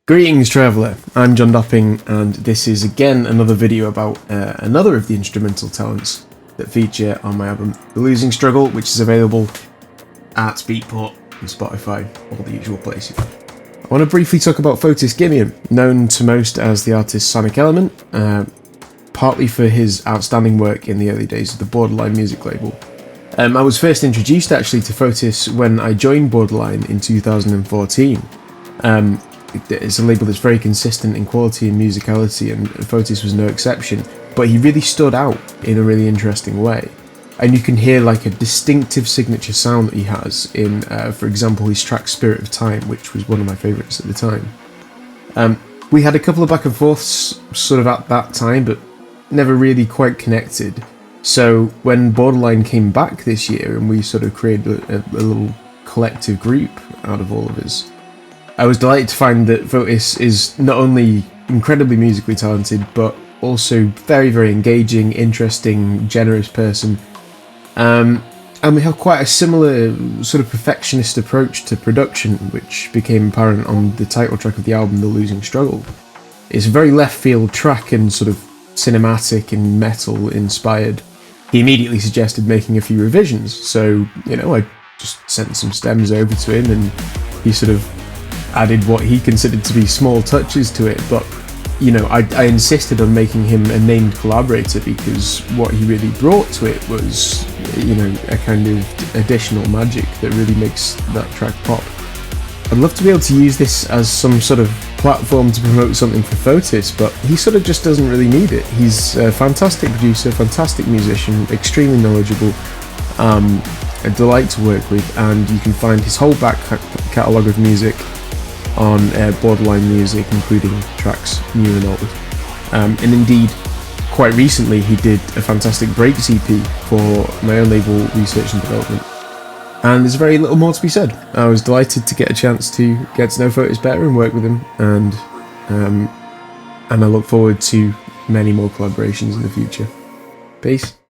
Greetings, Traveller. I'm John Dopping, and this is again another video about another of the instrumental talents that feature on my album The Losing Struggle, which is available at Beatport and Spotify, all the usual places. I want to briefly talk about Fotis Gimian, known to most as the artist Sonic Element, partly for his outstanding work in the early days of the Borderline music label. I was first introduced actually to Fotis when I joined Borderline in 2014. It's a label that's very consistent in quality and musicality, and Fotis was no exception, but he really stood out in a really interesting way. And you can hear like a distinctive signature sound that he has in, for example, his track Spirit of Time, which was one of my favourites at the time. We had a couple of back and forths sort of at that time, but never really quite connected. So when Borderline came back this year and we sort of created a little collective group out of all of us, I was delighted to find that Fotis is not only incredibly musically talented, but also very, very engaging, interesting, generous person. And we have quite a similar sort of perfectionist approach to production, which became apparent on the title track of the album, The Losing Struggle. It's a very left field track and sort of cinematic and metal inspired. He immediately suggested making a few revisions, so, I just sent some stems over to him and he sort of added what he considered to be small touches to it, but I insisted on making him a named collaborator because what he really brought to it was a kind of additional magic that really makes that track pop. I'd love to be able to use this as some sort of platform to promote something for Fotis, but he sort of just doesn't really need it. He's a fantastic producer, fantastic musician, extremely knowledgeable, a delight to work with, and you can find his whole back catalogue of music on Borderline Music, including tracks new and old. And indeed, quite recently he did a fantastic Breaks EP for my own label, Research and Development. And there's very little more to be said. I was delighted to get a chance to get to know Fotis better and work with him, and I look forward to many more collaborations in the future. Peace.